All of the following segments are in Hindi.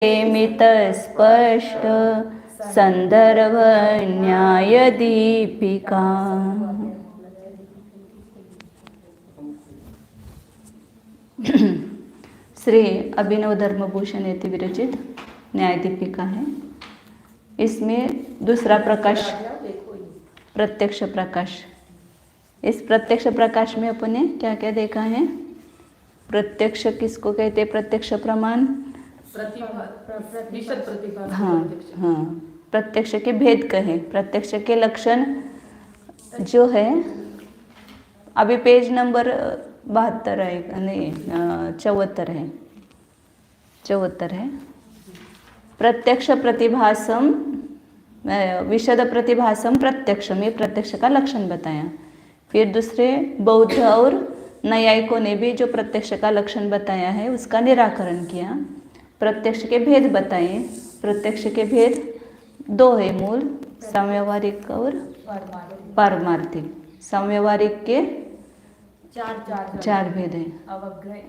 मित स्पष्ट संदर्भ न्याय दीपिका। श्री अभिनव धर्मभूषण यति विरचित न्याय दीपिका है। इसमें दूसरा प्रकाश प्रत्यक्ष प्रकाश। इस प्रत्यक्ष प्रकाश में अपन ने क्या क्या देखा है? प्रत्यक्ष किसको कहते हैं? प्रत्यक्ष प्रमाण, हाँ हाँ, प्रत्यक्ष के भेद कहे, प्रत्यक्ष के लक्षण जो है। अभी पेज नंबर 72 है, नहीं 74 है, 74 है। प्रत्यक्ष प्रतिभासम विशद प्रतिभासम प्रत्यक्षम, ये प्रत्यक्ष का लक्षण बताया। फिर दूसरे बौद्ध और न्यायिकों ने भी जो प्रत्यक्ष का लक्षण बताया है उसका निराकरण किया। प्रत्यक्ष के भेद बताए। प्रत्यक्ष के भेद दो है मूल, साम्यवहारिक और पारमार्थिक। साम्यवहारिक के चार भेद है,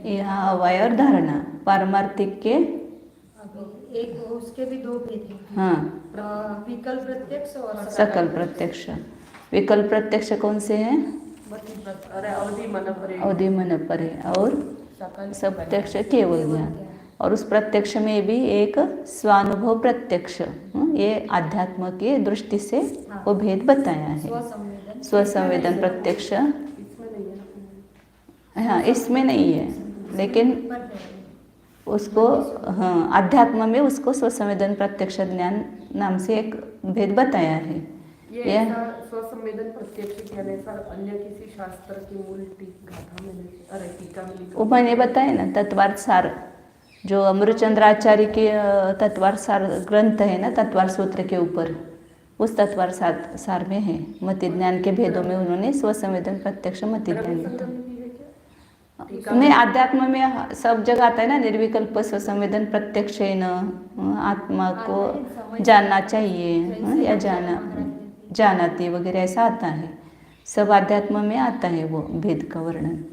यहाँ अवय और धारणा। पारमार्थिक के एक, उसके भी दो भेद हैं। हाँ, विकल्प प्रत्यक्ष और सकल प्रत्यक्ष। विकल्प प्रत्यक्ष कौन से हैं? अवधि मन परे और प्रत्यक्ष केवल ज्ञान। और उस प्रत्यक्ष में भी एक स्वानुभव प्रत्यक्ष, ये आध्यात्म की दृष्टि से वो भेद बताया है। स्वसंवेदन प्रत्यक्ष, हाँ इसमें नहीं है, लेकिन उसको हाँ आध्यात्म में उसको स्वसंवेदन प्रत्यक्ष ज्ञान नाम से एक भेद बताया है। ये स्वसंवेदन प्रत्यक्ष के अनुसार अन्य किसी शास्त्र की मूल टीका में वो मैंने बताया ना, तत्वार्थ सार, जो अमृतचंद्राचार्य के तत्वार्थ सार ग्रंथ है ना, तत्वार्थ सूत्र के ऊपर, उस तत्वार्थ सार में है। मति ज्ञान के भेदों में उन्होंने स्वसंवेदन प्रत्यक्ष मति ज्ञान बताया। नहीं, आध्यात्म में सब जगह आता है ना, निर्विकल्प स्वसंवेदन प्रत्यक्ष है न, आत्मा को जानना चाहिए या जानाती वगैरह ऐसा आता है। सब आध्यात्म में आता है वो भेद का वर्णन।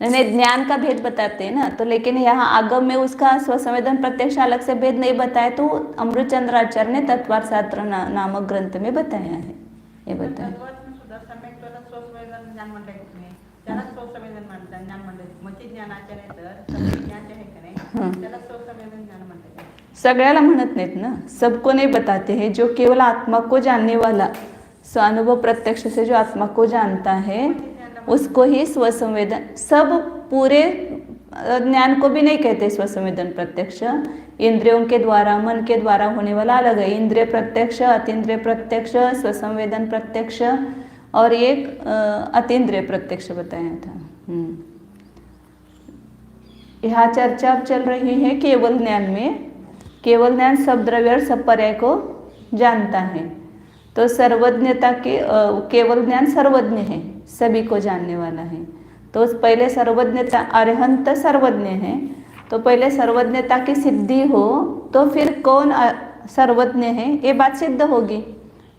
नहीं, ज्ञान का भेद बताते हैं ना, तो लेकिन यहाँ आगम में उसका स्वसंवेदन प्रत्यक्ष अलग से भेद नहीं बताया, तो अमृतचंद्राचार्य ने तत्वार्थ शास्त्र नामक ग्रंथ में बताया है। ये बताया सगळ्याला म्हणत नाहीत ना, सबको नहीं बताते हैं। जो केवल आत्मा को जानने वाला, स्वानुभव प्रत्यक्ष से जो आत्मा को जानता है उसको ही स्वसंवेदन, सब पूरे ज्ञान को भी नहीं कहते स्वसंवेदन प्रत्यक्ष। इंद्रियों के द्वारा, मन के द्वारा होने वाला अलग है। इंद्रिय प्रत्यक्ष, अतीन्द्रिय प्रत्यक्ष, स्वसंवेदन प्रत्यक्ष और एक अतीन्द्रिय प्रत्यक्ष बताया था। यहाँ चर्चा अब चल रही है केवल ज्ञान में। केवल ज्ञान सब द्रव्य और सब पर्याय को जानता है। तो सर्वज्ञता के केवल ज्ञान सर्वज्ञ है, सभी को जानने वाला है। तो पहले सर्वज्ञता, अरहंत सर्वज्ञ है, तो पहले सर्वज्ञता की सिद्धि हो तो फिर कौन सर्वज्ञ है ये बात सिद्ध होगी।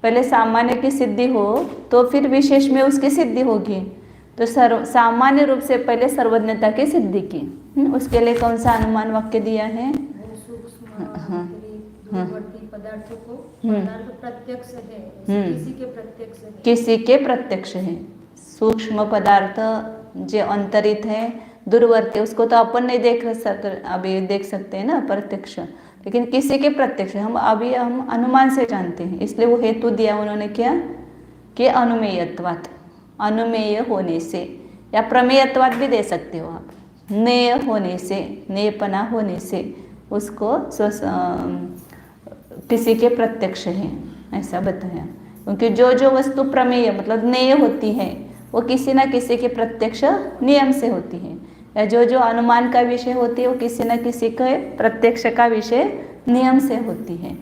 पहले सामान्य की सिद्धि हो तो फिर विशेष में उसकी सिद्धि होगी। तो सामान्य रूप से पहले सर्वज्ञता की सिद्धि की। उसके लिए कौन सा अनुमान वाक्य दिया है? पदार्थों को पदार्थ प्रत्यक्ष है, किसी के प्रत्यक्ष है, किसी के प्रत्यक्ष है। सूक्ष्म पदार्थ जो अंतरित है, दूरवर्ती, उसको तो अपन नहीं देख सकते, अभी देख सकते हैं ना प्रत्यक्ष, लेकिन किसी के प्रत्यक्ष हम अनुमान से जानते हैं। इसलिए वो हेतु दिया उन्होंने क्या कि अनुमेयत्वात्, अनुमेय होने से, या प्रमेयत्वात् भी दे सकते हो आप। नेय होने से, नेयपना होने से उसको किसी के प्रत्यक्ष है ऐसा बताया। क्योंकि जो जो वस्तु प्रमेय मतलब नेय होती है वो किसी न किसी के प्रत्यक्ष नियम से होती है, या जो जो अनुमान का विषय होती है वो किसी न किसी के प्रत्यक्ष का विषय नियम से होती है।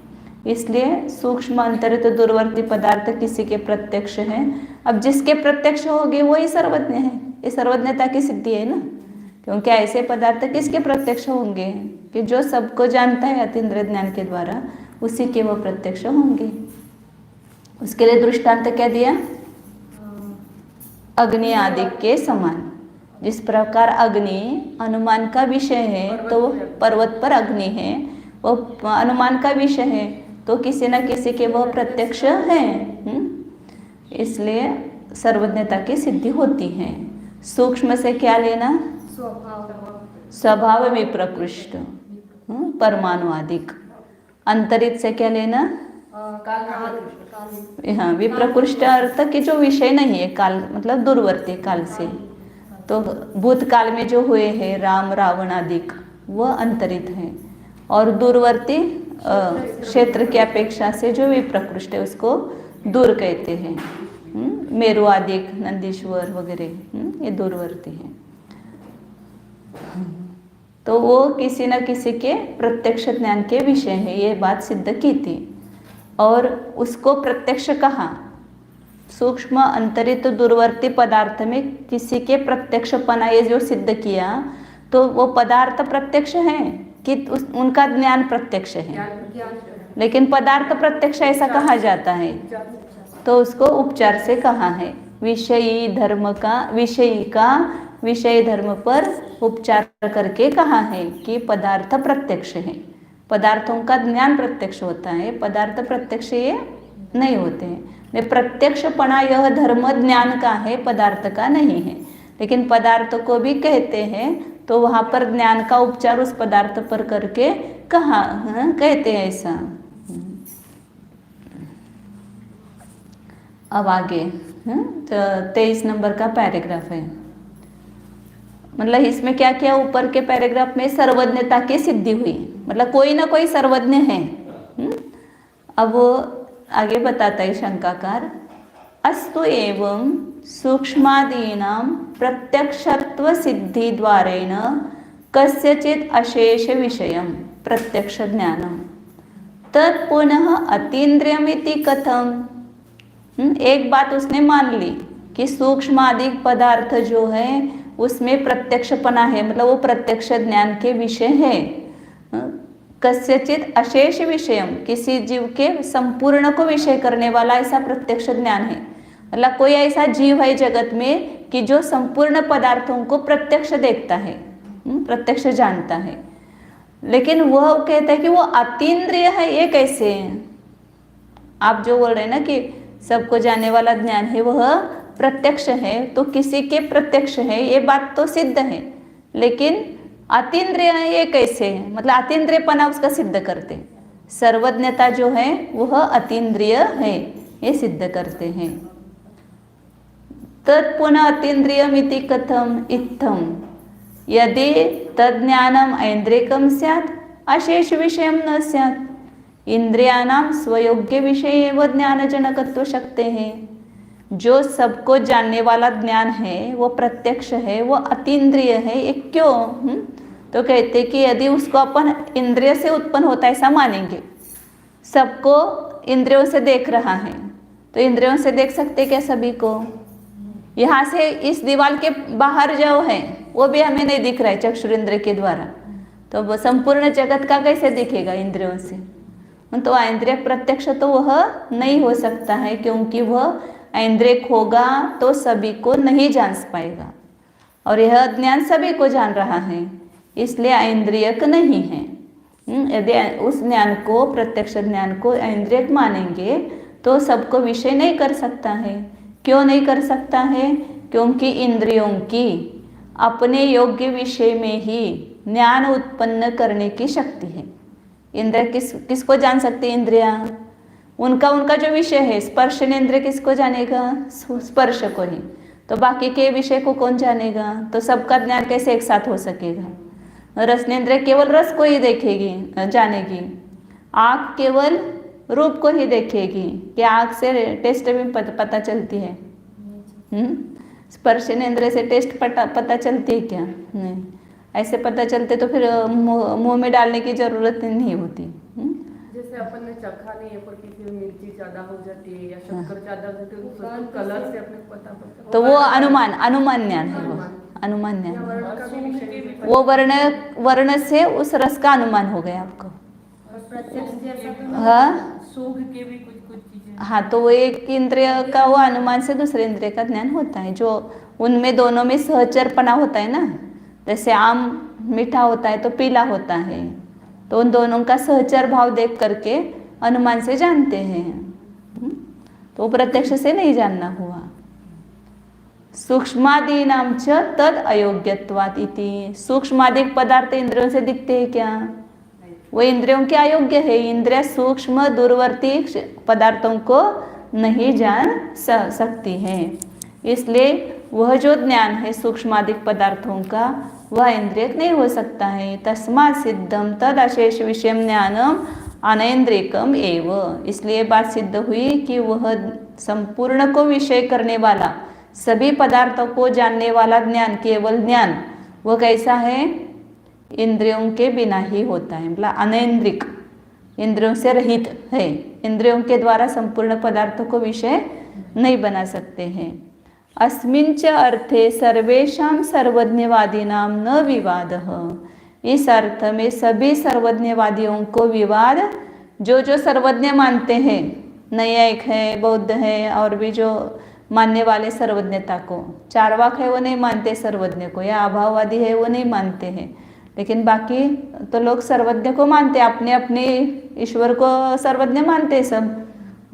इसलिए सूक्ष्म अंतरित दूरवर्ती पदार्थ किसी के प्रत्यक्ष है। अब जिसके प्रत्यक्ष होगी वही सर्वज्ञ है। ये सर्वज्ञता की सिद्धि है ना, क्योंकि ऐसे पदार्थ किसके प्रत्यक्ष होंगे कि जो सबको जानता है अतीन्द्रिय ज्ञान के द्वारा, उसी के वो प्रत्यक्ष होंगे। उसके लिए दृष्टांत क्या दिया? अग्नि आदि के समान। जिस प्रकार अग्नि अनुमान का विषय है तो पर्वत पर अग्नि है, वो अनुमान का विषय है, तो किसी न किसी के वह प्रत्यक्ष है। इसलिए सर्वज्ञता की सिद्धि होती है। सूक्ष्म से क्या लेना? स्वभाव विप्रकृष्ट, परमाणु आदिक। अंतरित से क्या लेना? हाँ, विप्रकृष्ट अर्थ कि जो विषय नहीं है, काल मतलब दूरवर्ती काल से। तो भूतकाल में जो हुए हैं राम रावण आदिक, वह अंतरित है। और दूरवर्ती क्षेत्र की अपेक्षा से जो विप्रकृष्ट है उसको दूर कहते हैं। मेरु आदिक, नंदीश्वर वगैरह ये दूरवर्ती हैं। तो वो किसी न किसी के प्रत्यक्ष ज्ञान के विषय है, ये बात सिद्ध की थी। और उसको प्रत्यक्ष कहा। सूक्ष्म अंतरित दूरवर्ती पदार्थ में किसी के प्रत्यक्षपना ये जो सिद्ध किया, तो वो पदार्थ प्रत्यक्ष है कि उनका ज्ञान प्रत्यक्ष है। लेकिन पदार्थ प्रत्यक्ष ऐसा कहा जाता है, तो उसको उपचार से कहा है। विषयी धर्म का विषय धर्म पर उपचार करके कहा है कि पदार्थ प्रत्यक्ष है। पदार्थों का ज्ञान प्रत्यक्ष होता है, पदार्थ प्रत्यक्ष ये नहीं होते हैं। प्रत्यक्षपणा यह धर्म ज्ञान का है, पदार्थ का नहीं है। लेकिन पदार्थ को भी कहते हैं, तो वहाँ पर ज्ञान का उपचार उस पदार्थ पर करके कहा कहते हैं ऐसा। अब आगे 23 नंबर का पैराग्राफ है। मतलब इसमें क्या किया, ऊपर के पैराग्राफ में सर्वज्ञता की सिद्धि हुई, मतलब कोई ना कोई सर्वज्ञ है। अब वो आगे बताता है शंकाकार, अस्तु एवं सूक्ष्मादीनां प्रत्यक्षत्व सिद्धि द्वारेण कस्यचित् अशेष विषयं प्रत्यक्ष ज्ञानम तत् पुनः अतीन्द्रियमिति कथम। एक बात उसने मान ली कि सूक्ष्म आदि पदार्थ जो है उसमें प्रत्यक्षपना है, मतलब वो प्रत्यक्ष ज्ञान के विषय है। कस्यचित अशेष विषयम, किसी जीव के संपूर्ण को विषय करने वाला ऐसा प्रत्यक्ष ज्ञान है। मतलब कोई ऐसा जीव है जगत में कि जो संपूर्ण पदार्थों को प्रत्यक्ष देखता है, प्रत्यक्ष जानता है। लेकिन वह कहता है कि वो अतीन्द्रिय है। ये कैसे? आप जो बोल रहे हैं ना कि सबको जानने वाला ज्ञान है वह प्रत्यक्ष है, तो किसी के प्रत्यक्ष है, ये बात तो सिद्ध है। लेकिन अतीन्द्रिय है, ये कैसे है? मतलब अतीन्द्रियपना उसका सिद्ध करते हैं। सर्वज्ञता जो है वह अतीन्द्रिय है, ये सिद्ध करते हैं। तत्पुनः अतीन्द्रियमिति कथम इत्थम यदि तज्ज्ञानम ऐन्द्रियकम स्यात् अशेष विषयम न स्यात्। इंद्रियाणाम स्वयोग्य विषय एवं ज्ञानजनकत्व शक्ति है। जो सबको जानने वाला ज्ञान है वो प्रत्यक्ष है, वो अतीन्द्रिय है। ये क्यों? तो कहते कि यदि उसको अपन इंद्रिय से उत्पन्न होता है ऐसा मानेंगे, सबको इंद्रियों से देख रहा है, तो इंद्रियों से देख सकते क्या सभी को? यहाँ से इस दीवार के बाहर जो है वो भी हमें नहीं दिख रहा है चक्षुरेंद्र के द्वारा, तो वो संपूर्ण जगत का कैसे दिखेगा इंद्रियों से? तो इंद्रिय प्रत्यक्ष तो वह नहीं हो सकता है, क्योंकि वह इंद्रिय होगा तो सभी को नहीं जान पाएगा, और यह ज्ञान सभी को जान रहा है, इसलिए इंद्रियक नहीं है। यदि उस ज्ञान को, प्रत्यक्ष ज्ञान को इंद्रियक मानेंगे तो सबको विषय नहीं कर सकता है। क्यों नहीं कर सकता है? क्योंकि इंद्रियों की अपने योग्य विषय में ही ज्ञान उत्पन्न करने की शक्ति है। इंद्रिय किसको जान सकते? इंद्रिया उनका जो विषय है, स्पर्श इंद्रिय किसको जानेगा? स्पर्श को ही। तो बाकी के विषय को कौन जानेगा? तो सबका ज्ञान कैसे एक साथ हो सकेगा? रसनेंद्रिय केवल रस को ही देखेगी, जानेगी। आँख केवल रूप को ही देखेगी, कि आँख से टेस्ट में पता चलती है। स्पर्शनेंद्रिय से टेस्ट पता चलती है क्या? नहीं। ऐसे पता चलते तो फिर मुंह में डालने की जरूरत नहीं होती। जैसे अपन ने चखा नहीं है, पर किसी में मिर्ची ज्यादा हो जाती है या शक्कर ज्यादा हो जाती है, तो कलर से अपने पता पड़ता, तो वो अनुमान ज्ञान है। वो अनुमान ज्ञान, वो वर्ण से उस रस का अनुमान हो गया आपको। हाँ, सूंघ के भी कुछ चीजें। हाँ, तो वो एक इंद्रिय का वो अनुमान से दूसरे इंद्रिय का ज्ञान होता है। जो उनमें दोनों में सहचरपना होता है ना, जैसे आम मीठा होता है तो पीला होता है, तो उन दोनों का सहचर भाव देख करके अनुमान से जानते हैं। तो प्रत्यक्ष से नहीं जानना हुआ। सूक्ष्मादीनाम च तद अयोग्यत्वात् इति, सूक्ष्मादिक पदार्थ इंद्रियों से दिखते हैं क्या, वो इंद्रियों के अयोग्य है। इंद्रिय सूक्ष्म दूरवर्ती पदार्थों को नहीं जान सकती हैं, इसलिए वह जो ज्ञान है सूक्ष्मादिक पदार्थों का वह इंद्रियक नहीं हो सकता है। तस्मात् सिद्धम तद अशेष विषय ज्ञानम अनैन्द्रिकम एव, इसलिए बात सिद्ध हुई कि वह संपूर्ण को विषय करने वाला, सभी पदार्थों को जानने वाला ज्ञान, केवल ज्ञान, वह कैसा है, इंद्रियों के बिना ही होता है, मतलब अनैन्द्रिक, इंद्रियों से रहित है। इंद्रियों के द्वारा संपूर्ण पदार्थों को विषय नहीं बना सकते हैं। अस्मिंच अर्थे सर्वेषां सर्वज्ञवादीनां न विवादः, इस अर्थ में सभी सर्वज्ञवादियों को विवाद, जो जो सर्वज्ञ मानते हैं, नैयायिक है, बौद्ध है, और भी जो मानने वाले सर्वज्ञता को, चारवाक है वो नहीं मानते सर्वज्ञ को, या अभाववादी है वो नहीं मानते हैं, लेकिन बाकी तो लोग सर्वज्ञ को मानते, अपने अपने ईश्वर को सर्वज्ञ मानते हैं सब।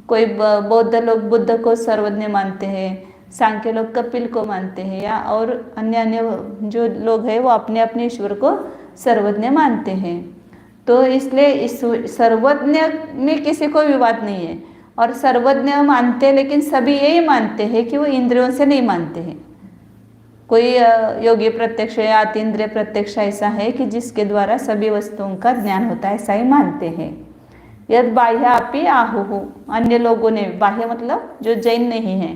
कोई बौद्ध लोग बुद्ध को सर्वज्ञ मानते हैं, सांख्य लोग कपिल को मानते हैं, या और अन्य अन्य जो लोग हैं वो अपने अपने ईश्वर को सर्वज्ञ मानते हैं। तो इसलिए इस सर्वज्ञ में किसी को विवाद नहीं है, और सर्वज्ञ मानते हैं, लेकिन सभी यही मानते हैं कि वो इंद्रियों से नहीं मानते हैं। कोई योगी प्रत्यक्ष या अतीन्द्रिय प्रत्यक्ष ऐसा है कि जिसके द्वारा सभी वस्तुओं का ज्ञान होता है, ऐसा ही मानते हैं। यद बाह्य अपि आहुः, अन्य लोगों ने, बाह्य मतलब जो जैन नहीं है,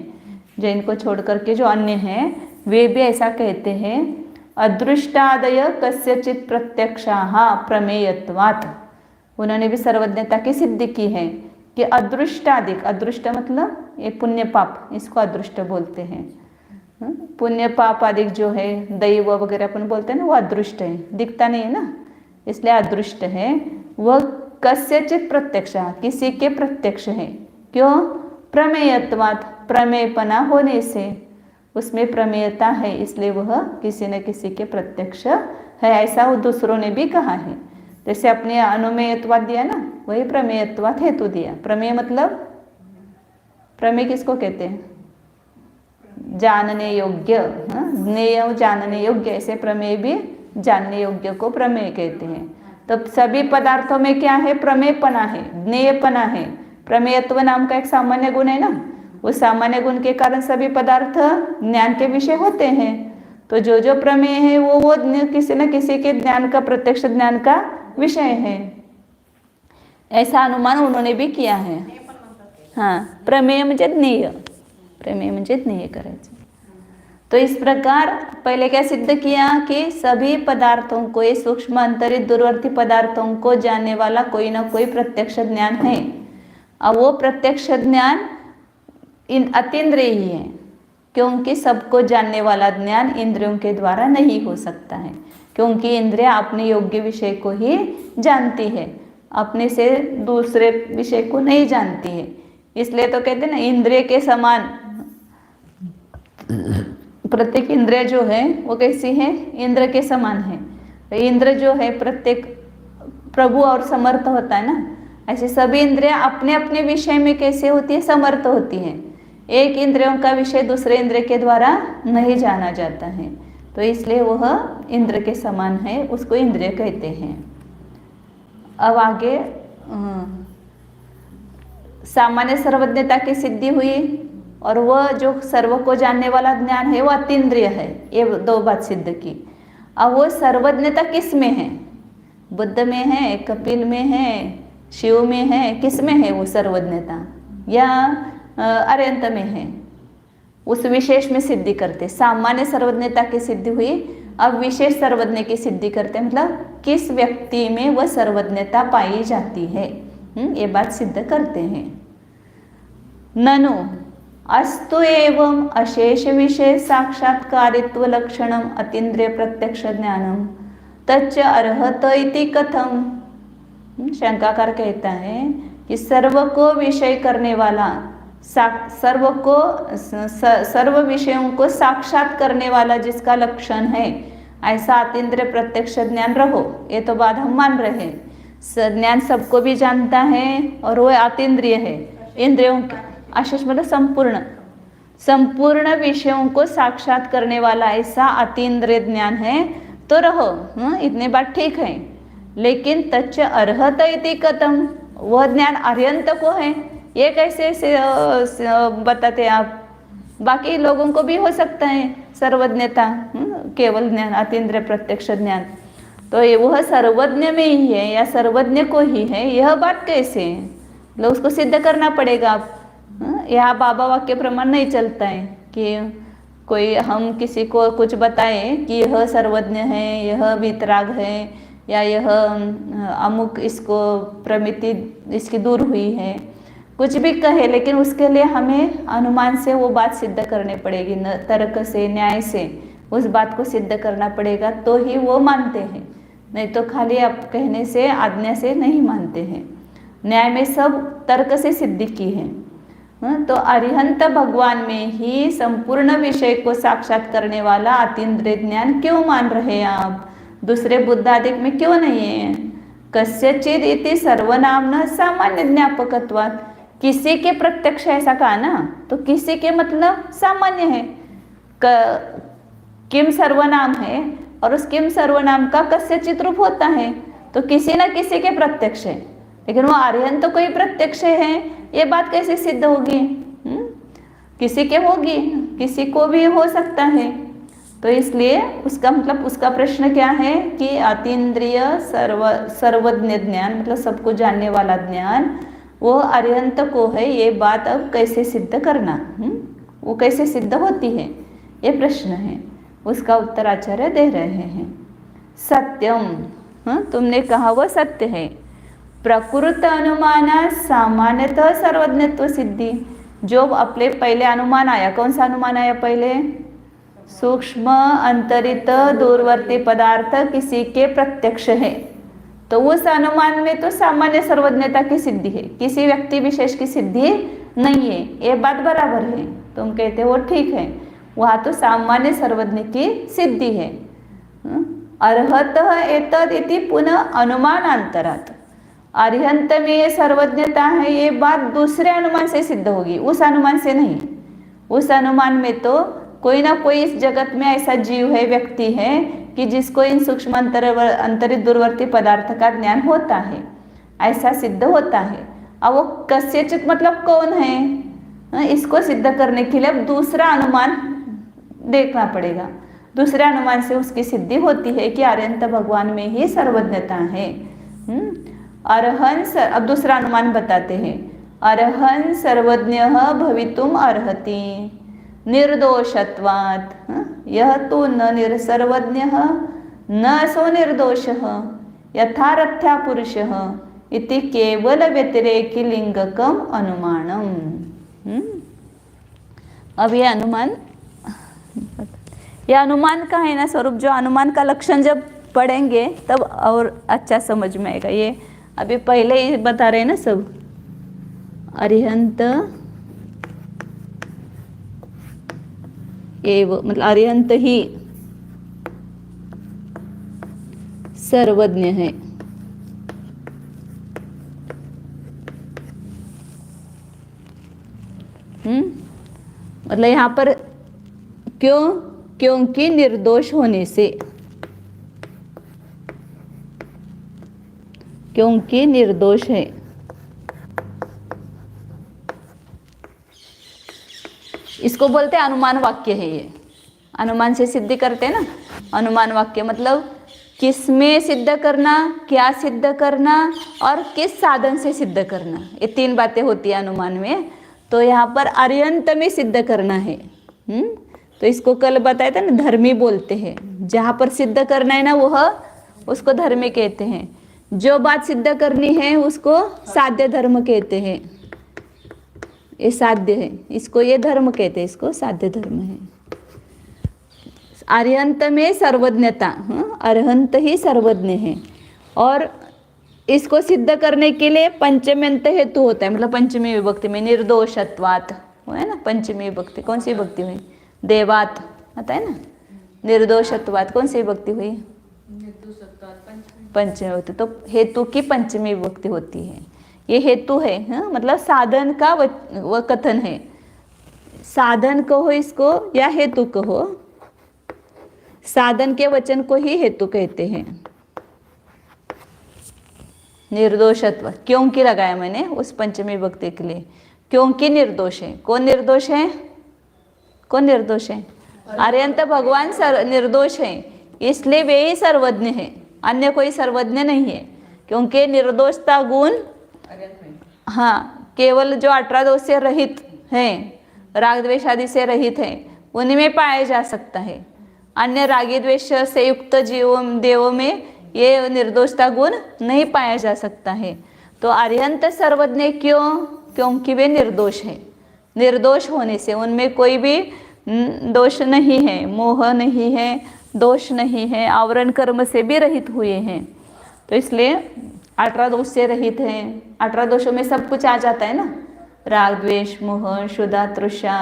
जैन को छोड़ करके जो अन्य हैं वे भी ऐसा कहते हैं। अदृष्टादय कस्यचित् प्रत्यक्षाः प्रमेयत्वात्, उन्होंने भी सर्वज्ञता की सिद्धि की है कि अदृष्टादिक, अदृष्ट मतलब ये पुण्य पाप, इसको अदृष्ट बोलते हैं। पुण्य पाप आदि जो है, दैव वगैरह अपन बोलते हैं ना, वो अदृष्ट है, दिखता नहीं है ना, इसलिए अदृष्ट है। वह कस्यचित् प्रत्यक्ष, किसी के प्रत्यक्ष है, क्यों, प्रमेयत्वात्, प्रमेयपना होने से, उसमें प्रमेयता है, इसलिए वह किसी न किसी के प्रत्यक्ष है, ऐसा वो दूसरों ने भी कहा है। जैसे अपने अनुमेयत्वाद दिया ना, वही प्रमेयत्वाद हेतु दिया। प्रमेय मतलब, प्रमेय किसको कहते हैं, जानने योग्य, ज्ञेय जानने योग्य, ऐसे प्रमेय भी जानने योग्य को प्रमेय कहते हैं। तो सभी पदार्थों में क्या है, प्रमेयपना है, ज्ञेयपना है। प्रमेयत्व नाम का एक सामान्य गुण है ना, उस सामान्य गुण के कारण सभी पदार्थ ज्ञान के विषय होते हैं। तो जो जो प्रमेय है वो किसी न किसी के ज्ञान का, प्रत्यक्ष ज्ञान का विषय है, ऐसा अनुमान उन्होंने भी किया है। हाँ, प्रमेय म्हणजे ज्ञेय, प्रमेय म्हणजे ज्ञेय करायचं। तो इस प्रकार पहले क्या सिद्ध किया कि सभी पदार्थों को, ये सूक्ष्म अंतरित दूरवर्ती पदार्थों को जानने वाला कोई ना कोई प्रत्यक्ष ज्ञान है। अब वो प्रत्यक्ष ज्ञान अतीन्द्रिय ही है, क्योंकि सबको जानने वाला ज्ञान इंद्रियों के द्वारा नहीं हो सकता है, क्योंकि इंद्रियां अपने योग्य विषय को ही जानती है, अपने से दूसरे विषय को नहीं जानती है। इसलिए तो कहते हैं ना, इंद्रिय के समान, प्रत्येक इंद्रिय जो है वो कैसी है, इंद्र के समान है। तो इंद्र जो है प्रत्येक प्रभु और समर्थ होता है ना, ऐसे सभी इंद्रियां अपने अपने विषय में कैसे होती है, समर्थ होती हैं। एक इंद्रियों का विषय दूसरे इंद्रिय के द्वारा नहीं जाना जाता है, तो इसलिए वह इंद्र के समान है, उसको इंद्रिय कहते हैं। अब आगे सामान्य सर्वज्ञता की सिद्धि हुई, और वह जो सर्व को जानने वाला ज्ञान है वो अतीन्द्रिय है, ये दो बात सिद्ध की। अब वो सर्वज्ञता किस में है, बुद्ध में है, कपिल में है, शिव में है, किस में है वो सर्वज्ञता, या अरंत में है, उस विशेष में सिद्धि करते। सामान्य सर्वज्ञता की सिद्धि हुई, अब विशेष सर्वज्ञ की सिद्धि करते, मतलब किस व्यक्ति में वह सर्वज्ञता पाई जाती है, ये बात सिद्ध करते हैं। ननु अस्तु एवं अशेष विषय साक्षात्कारित्व लक्षणम अतीन्द्रिय प्रत्यक्ष ज्ञानम तच्च अर्हत इति कथम। शंकाकार कहता है कि सर्व को विषय करने वाला सर्व विषयों को साक्षात करने वाला जिसका लक्षण है, ऐसा अतीन्द्रिय प्रत्यक्ष ज्ञान रहो। ये तो बात हम मान रहे हैं, ज्ञान सबको भी जानता है और वो अतीन्द्रिय है। इंद्रियों आशीष मतलब संपूर्ण विषयों को साक्षात करने वाला ऐसा अतीन्द्रिय ज्ञान है तो रहो। इतने बात ठीक है, लेकिन तच्च अर्हत इति कथम, वह ज्ञान अर्हंत को है, ये कैसे बताते आप? बाकी लोगों को भी हो सकता है सर्वज्ञता, केवल ज्ञान अतीन्द्रिय प्रत्यक्ष ज्ञान, तो ये वह सर्वज्ञ में ही है या सर्वज्ञ को ही है, यह बात कैसे है? लोग उसको सिद्ध करना पड़ेगा। आप यहाँ बाबा वाक्य प्रमाण नहीं चलता है कि कोई हम किसी को कुछ बताएं कि यह सर्वज्ञ है, यह वीतराग है, या यह अमुक इसको प्रमिति इसकी दूर हुई है, कुछ भी कहे, लेकिन उसके लिए हमें अनुमान से वो बात सिद्ध करनी पड़ेगी, न तर्क से, न्याय से उस बात को सिद्ध करना पड़ेगा, तो ही वो मानते हैं। नहीं तो खाली आप कहने से, आज्ञा से नहीं मानते हैं। न्याय में सब तर्क से सिद्धि की है। तो अरिहंत भगवान में ही संपूर्ण विषय को साक्षात करने वाला अतीन्द्रिय ज्ञान क्यों मान रहे हैं आप? दूसरे बुद्धादिक में क्यों नहीं है? कस्यचिद इति सर्वनामन सामान्य ज्ञापकत्वात्, किसी के प्रत्यक्ष ऐसा कहा ना, तो किसी के मतलब सामान्य है। किम सर्वनाम है और उस किम सर्वनाम का कस्यचित रूप होता है, तो किसी न किसी के प्रत्यक्ष है, लेकिन वो आर्यन तो कोई प्रत्यक्ष है, ये बात कैसे सिद्ध होगी? किसी के होगी, किसी को भी हो सकता है। तो इसलिए उसका मतलब, उसका प्रश्न क्या है कि अतीन्द्रिय सर्वज्ञ ज्ञान मतलब सबको जानने वाला ज्ञान वो अरिहंत को है, ये बात अब कैसे सिद्ध करना, वो कैसे सिद्ध होती है, ये प्रश्न है। उसका उत्तर आचार्य दे रहे हैं। सत्यम, तुमने कहा वो सत्य है। प्रकृत अनुमान सामान्यतः सर्वज्ञत्व सिद्धि, जो अपने पहले अनुमान आया, कौन सा अनुमान आया पहले? सूक्ष्म अंतरित दूरवर्ती पदार्थ किसी के प्रत्यक्ष है, तो उस अनुमान में तो सामान्य सर्वज्ञता की सिद्धि है, किसी व्यक्ति विशेष की सिद्धि नहीं है। ये बात बराबर है, तुम कहते हो ठीक है, वहाँ तो सामान्य सर्वज्ञ की सिद्धि है। अर्हत एतद इति पुनः अनुमानांतरात्, अर्हंत में ये सर्वज्ञता है, ये बात दूसरे अनुमान से सिद्ध होगी, उस अनुमान से नहीं। उस अनुमान में तो कोई ना कोई इस जगत में ऐसा जीव है, व्यक्ति है कि जिसको इन सूक्ष्म अंतरित दूरवर्ती पदार्थ का ज्ञान होता है, ऐसा सिद्ध होता है। अब वो कस्यचित मतलब कौन है, इसको सिद्ध करने के लिए अब दूसरा अनुमान देखना पड़ेगा। दूसरे अनुमान से उसकी सिद्धि होती है कि अरिहंत भगवान में ही सर्वज्ञता है। अर्हन्, अब दूसरा अनुमान बताते हैं। अर्हन् सर्वज्ञः भवितुम अर्हति निर्दोषत्वात्, यह तो न सर्वज्ञः न सो निर्दोषः यथार्थ्या पुरुषः इति केवल व्यतिरेकी लिंगकम अनुमानम। अब ये अनुमान का है ना स्वरूप, जो अनुमान का लक्षण जब पढ़ेंगे तब और अच्छा समझ में आएगा। ये अभी पहले ही बता रहे हैं ना सब, अरिहंत एव मतलब अरिहंत ही सर्वज्ञ है। मतलब यहाँ पर क्यों? क्योंकि निर्दोष होने से, क्योंकि निर्दोष है। इसको बोलते हैं अनुमान वाक्य है। ये अनुमान से सिद्धि करते हैं ना, अनुमान वाक्य मतलब किसमें सिद्ध करना, क्या सिद्ध करना और किस साधन से सिद्ध करना, ये तीन बातें होती है अनुमान में। तो यहाँ पर अरिहंत में सिद्ध करना है। तो इसको कल बताया था ना, धर्मी बोलते हैं। जहाँ पर सिद्ध करना है ना वह उसको धर्मी कहते हैं, जो बात सिद्ध करनी है उसको साध्य धर्म कहते हैं। ये साध्य है, इसको ये धर्म कहते हैं, इसको साध्य धर्म है। अरिहंत में सर्वज्ञता, अरिहंत ही सर्वज्ञ है। और इसको सिद्ध करने के लिए पंचम्यंत हेतु होता है, मतलब पंचमी विभक्ति में निर्दोषत्वात् वो है ना, पंचमी विभक्ति कौन सी विभक्ति हुई, देवात आता है ना, निर्दोषत्वात् कौन सी विभक्ति हुई, पंचमी विभक्ति। तो हेतु की पंचमी विभक्ति होती है, ये हेतु है, हाँ मतलब साधन का वो कथन है, साधन कहो इसको या हेतु कहो, साधन के वचन को ही हेतु कहते हैं। निर्दोषत्व क्योंकि लगाया मैंने उस पंचमी विभक्ति के लिए, क्योंकि निर्दोष है। कौन निर्दोष है, कौन निर्दोष है, अरिहंत भगवान निर्दोष है, इसलिए वे ही सर्वज्ञ है, अन्य कोई सर्वज्ञ नहीं है, क्योंकि निर्दोषता गुण हाँ केवल जो 18 दोष से रहित हैं, राग द्वेष आदि से रहित है, उन्हीं में पाया जा सकता है। अन्य रागी द्वेष से युक्त जीवों देवों में ये निर्दोषता गुण नहीं पाया जा सकता है। तो अरिहंत सर्वज्ञ क्यों, क्योंकि वे निर्दोष है, निर्दोष होने से उनमें कोई भी दोष नहीं है, मोह नहीं है, दोष नहीं है, आवरण कर्म से भी रहित हुए हैं, तो इसलिए 18 दोष से रहित हैं। 18 दोषों में सब कुछ आ जाता है ना, राग द्वेष मोह क्षुधा तृषा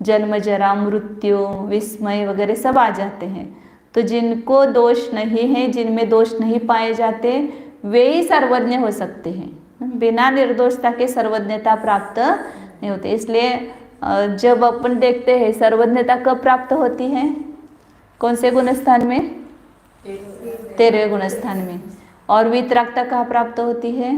जन्म जरा मृत्यु विस्मय वगैरह सब आ जाते हैं। तो जिनको दोष नहीं है, जिनमें दोष नहीं पाए जाते, वे ही सर्वज्ञ हो सकते हैं, बिना निर्दोषता के सर्वज्ञता प्राप्त नहीं होती। इसलिए जब अपन देखते हैं सर्वज्ञता कब प्राप्त होती है, कौन से गुणस्थान में, 13वें गुणस्थान में, और वितरागता कहाँ प्राप्त होती है,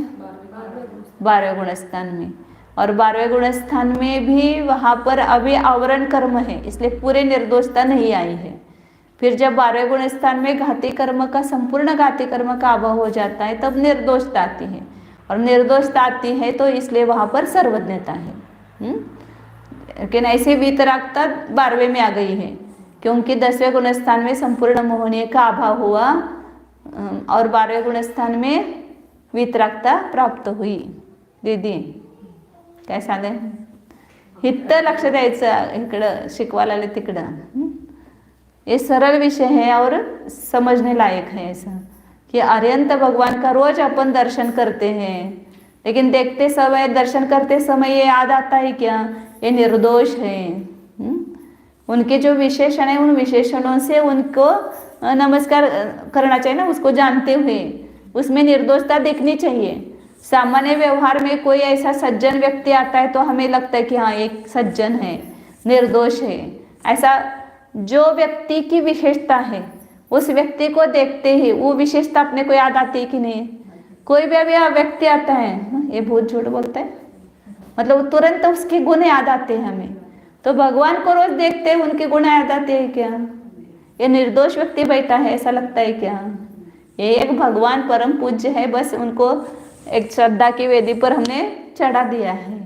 12वें गुणस्थान में, और 12वें गुणस्थान में भी वहाँ पर अभी आवरण कर्म है, इसलिए पूरे निर्दोषता नहीं आई है। फिर जब 12वें गुणस्थान में घाती कर्म का, संपूर्ण घाती कर्म का अभाव हो जाता है, तब निर्दोषता आती है, और निर्दोषता आती है तो इसलिए वहाँ पर सर्वज्ञता है। लेकिन ऐसे वितरागता 12वें में आ गई है, क्योंकि 10वें गुणस्थान में संपूर्ण मोहनीय का अभाव हुआ और 12वें गुणस्थान में वितरागता प्राप्त हुई। दीदी काय सांगा, हित लक्ष द्यायचं, इकडं शिकवायला आले तिकडं। ये सरल विषय है और समझने लायक है ऐसा, कि अरिहंत भगवान का रोज अपन दर्शन करते हैं, लेकिन देखते समय, दर्शन करते समय ये याद आता है क्या, ये निर्दोष है। उनके जो विशेषण है, उन विशेषणों से उनको नमस्कार करना चाहिए ना, उसको जानते हुए उसमें निर्दोषता दिखनी चाहिए। सामान्य व्यवहार में कोई ऐसा सज्जन व्यक्ति आता है तो हमें लगता है कि हाँ एक सज्जन है, निर्दोष है, ऐसा जो व्यक्ति की विशेषता है उस व्यक्ति को देखते ही वो विशेषता अपने को याद आती है कि नहीं। कोई भी अभी व्यक्ति आता है, ये बहुत झूठ बोलता है, मतलब तुरंत उसके गुण याद आते हैं हमें। तो भगवान को रोज देखते हैं, उनके गुण याद आते हैं क्या, ये निर्दोष व्यक्ति बैठा है ऐसा लगता है क्या, ये एक भगवान परम पूज्य है, बस उनको एक श्रद्धा की वेदी पर हमने चढ़ा दिया है,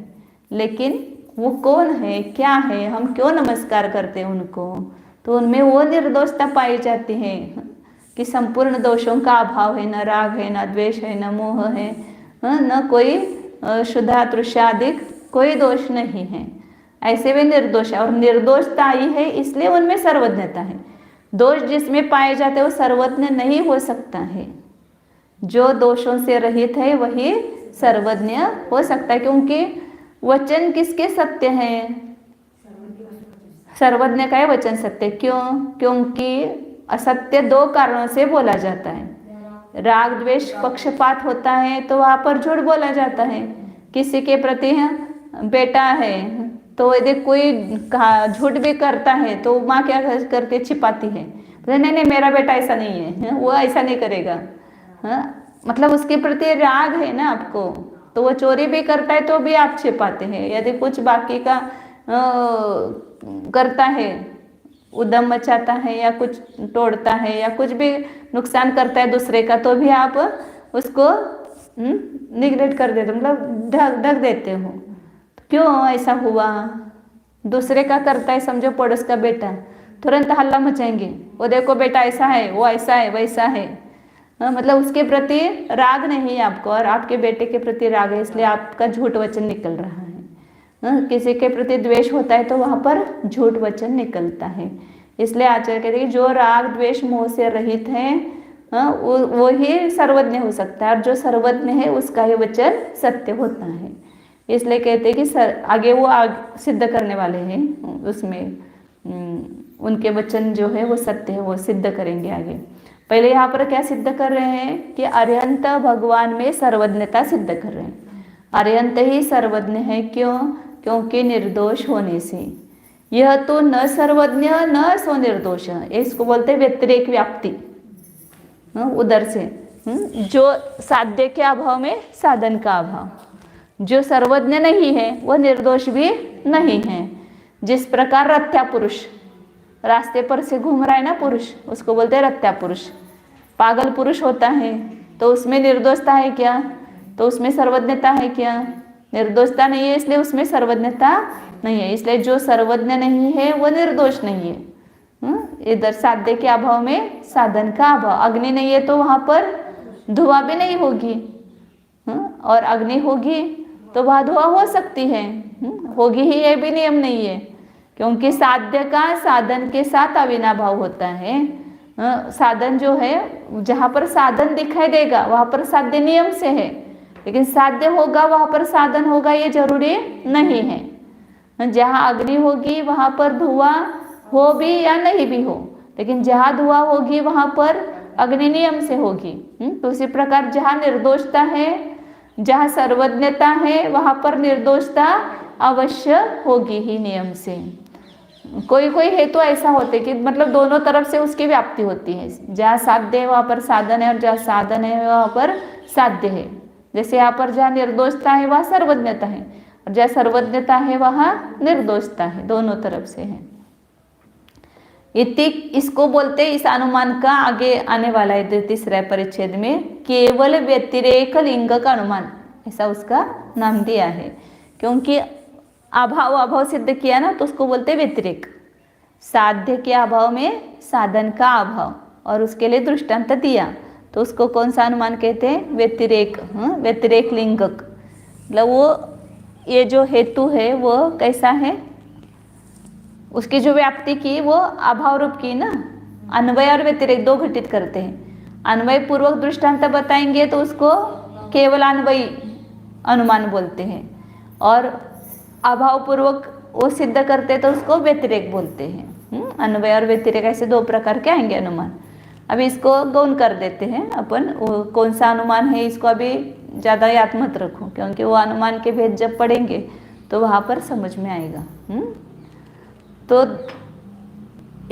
लेकिन वो कौन है, क्या है, हम क्यों नमस्कार करते हैं उनको, तो उनमें वो निर्दोषता पाई जाती है कि संपूर्ण दोषों का अभाव है, न राग है, न द्वेष है, न मोह है, न कोई क्षुधा तृषा आदि कोई दोष नहीं है, ऐसे वे निर्दोष है। और निर्दोषता आई है इसलिए उनमें सर्वज्ञता है। दोष जिसमें पाए जाते हैं वो सर्वज्ञ नहीं हो सकता है, जो दोषों से रहित है वही सर्वज्ञ हो सकता है, क्योंकि वचन किसके सत्य हैं, सर्वज्ञ का है वचन सत्य। क्यों, क्योंकि असत्य 2 कारणों से बोला जाता है। राग द्वेष पक्षपात होता है तो वहाँ पर झूठ बोला जाता है। किसी के प्रति बेटा है तो यदि कोई झूठ भी करता है तो माँ क्या करती है, छिपाती है, नहीं नहीं मेरा बेटा ऐसा नहीं है, वो ऐसा नहीं करेगा। मतलब उसके प्रति राग है ना आपको, तो वो चोरी भी करता है तो भी आप छिपाते हैं। यदि कुछ बाकी का करता है, उद्यम मचाता है या कुछ तोड़ता है या कुछ भी नुकसान करता है दूसरे का, तो भी आप उसको निग्लेक्ट कर देते, मतलब ढक देते हो। क्यों ऐसा हुआ, दूसरे का करता है, समझो पड़ोस का बेटा, तुरंत हल्ला मचाएंगे, वो देखो बेटा ऐसा है, वो ऐसा है, वैसा है। मतलब उसके प्रति राग नहीं है आपको, और आपके बेटे के प्रति राग है, इसलिए आपका झूठ वचन निकल रहा है। किसी के प्रति द्वेष होता है तो वहाँ पर झूठ वचन निकलता है। इसलिए आचार्य कहते हैं कि जो राग द्वेष मोह से रहित है वो ही सर्वज्ञ हो सकता है, और जो सर्वज्ञ है उसका ही वचन सत्य होता है। इसलिए कहते हैं कि आगे वो सिद्ध करने वाले हैं, उसमें उनके वचन जो है वो सत्य है, वो सिद्ध करेंगे आगे। पहले यहाँ पर क्या सिद्ध कर रहे हैं कि अरिहंत भगवान में सर्वज्ञता सिद्ध कर रहे हैं। अरिहंत ही सर्वज्ञ है, क्यों? क्योंकि निर्दोष होने से। यह तो न सर्वज्ञ न सो निर्दोष, इसको बोलते हैं व्यतिरेक व्याप्ति। उधर से जो साध्य के अभाव में साधन का अभाव, जो सर्वज्ञ नहीं है वो निर्दोष भी नहीं है। जिस प्रकार रथ्या पुरुष, रास्ते पर से घूम रहा है ना पुरुष, उसको बोलते हैं रथ्या पुरुष। पागल पुरुष होता है तो उसमें निर्दोषता है क्या? तो उसमें सर्वज्ञता है क्या? निर्दोषता नहीं है, इसलिए उसमें सर्वज्ञता नहीं है। इसलिए जो सर्वज्ञ नहीं है वो निर्दोष नहीं है। इधर साध्य के अभाव में साधन का अभाव। अग्नि नहीं है तो वहां पर धुआं भी नहीं होगी, और अग्नि होगी तो वह धुआं हो सकती है, होगी ही, ये भी नियम नहीं है। क्योंकि साध्य का साधन के साथ अविनाभाव होता है। साधन जो है, जहाँ पर साधन दिखाई देगा वहाँ पर साध्य नियम से है, लेकिन साध्य होगा वहाँ पर साधन होगा ये जरूरी नहीं है। जहाँ अग्नि होगी वहाँ पर धुआं हो भी या नहीं भी हो, लेकिन जहाँ धुआं होगी वहाँ पर अग्नि नियम से होगी। तो उसी प्रकार जहाँ निर्दोषता है, जहाँ सर्वज्ञता है, वहाँ पर निर्दोषता अवश्य होगी ही नियम से। कोई कोई हेतु ऐसा होते कि मतलब दोनों तरफ से उसकी व्याप्ति होती है। जहाँ साध्य है वहाँ पर साधन है, और जहाँ साधन है वहाँ पर साध्य है। जैसे यहाँ पर जहाँ निर्दोषता है वहाँ सर्वज्ञता है, और जहाँ सर्वज्ञता है वहाँ निर्दोषता है, दोनों तरफ से है। इति इसको बोलते, इस अनुमान का आगे आने वाला है तीसरे परिच्छेद में, केवल व्यतिरेक लिंग का अनुमान, ऐसा उसका नाम दिया है। क्योंकि अभाव अभाव सिद्ध किया ना, तो उसको बोलते व्यतिरेक। साध्य के अभाव में साधन का अभाव, और उसके लिए दृष्टांत दिया, तो उसको कौन सा अनुमान कहते हैं? व्यतिरेक। व्यतिरेक लिंगक, मतलब वो ये जो हेतु है वो कैसा है, उसकी जो व्याप्ति की वो अभाव रूप की ना। अन्वय और व्यतिरेक दो घटित करते हैं। अन्वय पूर्वक दृष्टांत बताएंगे तो उसको केवल अन्वयी अनुमान बोलते हैं, और अभाव पूर्वक वो सिद्ध करते तो उसको व्यतिरेक बोलते हैं। अन्वय और व्यतिरेक ऐसे दो प्रकार के आएंगे अनुमान। अभी इसको गौण कर देते हैं अपन, वो कौन सा अनुमान है इसको अभी ज़्यादा याद मत रखो, क्योंकि वो अनुमान के भेद जब पढ़ेंगे तो वहाँ पर समझ में आएगा। तो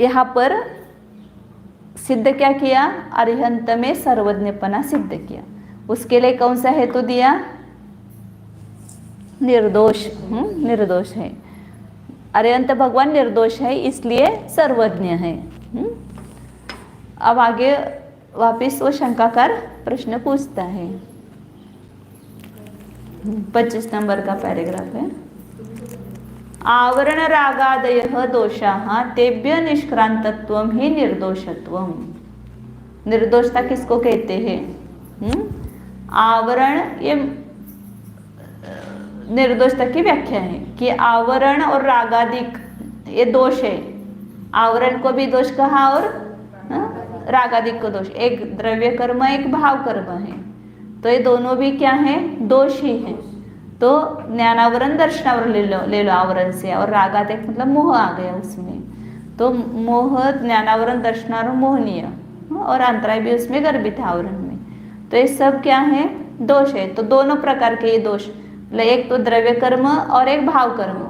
यहाँ पर सिद्ध क्या किया? अरिहंत में सर्वज्ञपना सिद्ध किया। उसके लिए कौन सा हेतु दिया? निर्दोष। निर्दोष है, अरिहंत भगवान निर्दोष है, इसलिए सर्वज्ञ है। अब आगे वापिस वो शंकाकार प्रश्न पूछता है। 25 नंबर का पैराग्राफ है। आवरण रागादयः दोषाः तेभ्य निष्क्रांतत्वं ही निर्दोषत्वम्। निर्दोषता किसको कहते हैं? आवरण, ये निर्दोषता की व्याख्या है कि आवरण और रागादिक ये दोष है। आवरण को भी दोष कहा और रागादिक को दोष। एक द्रव्य कर्म एक भाव कर्म है, तो ये दोनों भी क्या है? दोष ही है। तो ज्ञानावरण दर्शनावरण ले लो आवरण से, और रागादिक मतलब मोह आ गया उसमें, तो मोह ज्ञानावरण दर्शनावरण मोहनीय, और अंतराय भी उसमें गर्भित है आवरण में। तो ये सब क्या है? दोष है। तो दोनों प्रकार के ये दोष, एक तो द्रव्य कर्म और एक भाव कर्म।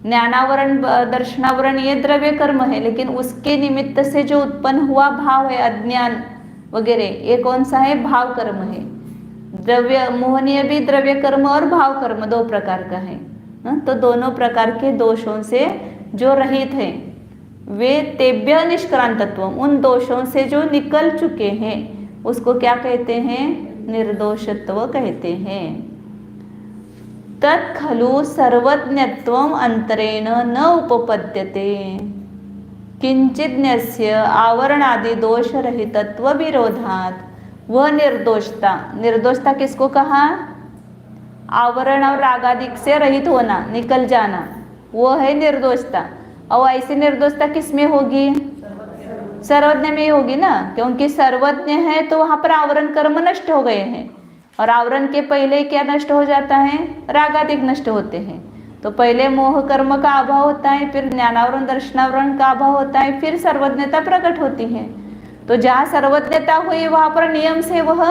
ज्ञानावरण दर्शनावरण ये द्रव्य कर्म है, लेकिन उसके निमित्त से जो उत्पन्न हुआ भाव है, अज्ञान वगैरह, ये कौन सा है? भाव कर्म है। द्रव्य मोहनीय भी द्रव्य कर्म और भाव कर्म दो प्रकार का है। तो दोनों प्रकार के दोषों से जो रहित है वे तेभ्य निष्क्रांतत्व, उन दोषों से जो निकल चुके हैं उसको क्या कहते हैं? निर्दोषत्व कहते हैं। तत् खलु सर्वज्ञत्वम् अंतरेण न उपपद्यते किंचिज्ञस्य आवरणादि दोष रहितत्व विरोधात्। वह निर्दोषता, निर्दोषता किसको कहा? आवरण और रागादिक से रहित होना, निकल जाना, वो है निर्दोषता। और ऐसी निर्दोषता किस में होगी? सर्वज्ञ में ही होगी ना, क्योंकि सर्वज्ञ है तो वहां पर आवरण कर्म नष्ट हो गए हैं, और आवरण के पहले क्या नष्ट हो जाता है, रागादिक नष्ट होते हैं। तो पहले मोह कर्म का अभाव होता है, फिर ज्ञानावरण दर्शनावरण का अभाव होता है, फिर सर्वज्ञता प्रकट होती है। तो जहाँ सर्वज्ञता हुई वहां पर नियम से वह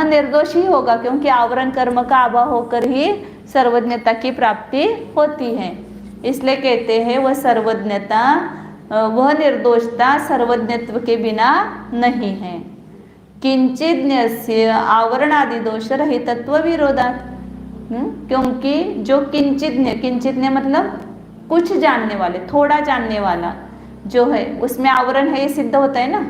निर्दोष ही होगा, क्योंकि आवरण कर्म का अभाव होकर ही सर्वज्ञता की प्राप्ति होती है। इसलिए कहते हैं वह सर्वज्ञता, वह निर्दोषता सर्वज्ञत्व के बिना नहीं है। किंचिज्ञस्य आवरणादि दोष रहितत्व विरोधात्, क्योंकि जो किंचिज्ञ मतलब कुछ जानने वाले, थोड़ा जानने वाला जो है, उसमें आवरण है ये सिद्ध होता है ना,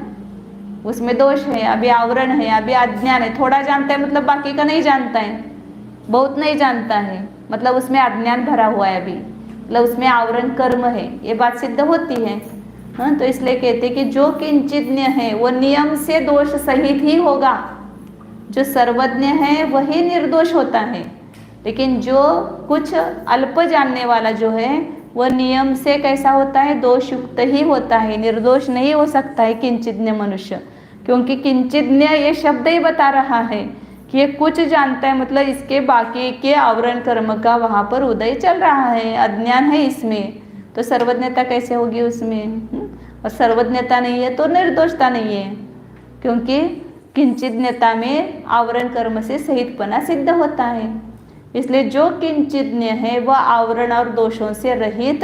उसमें दोष है, अभी आवरण है, अभी अज्ञान है। थोड़ा जानता है मतलब बाकी का नहीं जानता है, बहुत नहीं जानता है, मतलब उसमें अज्ञान भरा हुआ है, अभी मतलब उसमें आवरण कर्म है, ये बात सिद्ध होती है। हाँ, तो इसलिए कहते कि जो किंचिज्ञ है वो नियम से दोष सहित ही होगा, जो सर्वज्ञ है वही निर्दोष होता है। लेकिन जो कुछ अल्प जानने वाला जो है वह नियम से कैसा होता है, दोष युक्त ही होता है, निर्दोष नहीं हो सकता है किंचिज्ञ मनुष्य, क्योंकि किंचिज्ञ ये शब्द ही बता रहा है कि ये कुछ जानता है, मतलब इसके बाकी के आवरण कर्म का वहाँ पर उदय चल रहा है, अज्ञान है इसमें, तो सर्वज्ञता कैसे होगी उसमें। और सर्वज्ञता नहीं है तो निर्दोषता नहीं है, क्योंकि किंचिज्ञता में आवरण कर्म से सहितपना सिद्ध होता है। इसलिए जो किंचिज्ञ है वह आवरण और दोषों से रहित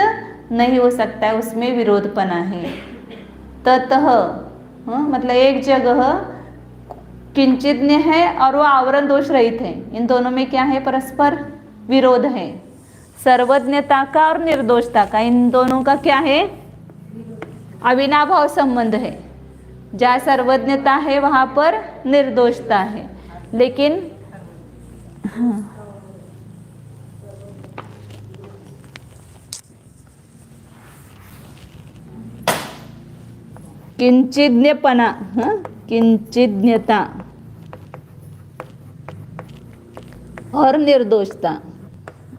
नहीं हो सकता है, उसमें विरोधपना है। ततः मतलब एक जगह किंचिज्ञ है और वह आवरण दोष रहित है, इन दोनों में क्या है, परस्पर विरोध है। सर्वज्ञता का और निर्दोषता का, इन दोनों का क्या है, अविनाभाव संबंध है। जहाँ सर्वज्ञता है वहाँ पर निर्दोषता है, लेकिन किंचिज्ञपना, किंचिज्ञता और निर्दोषता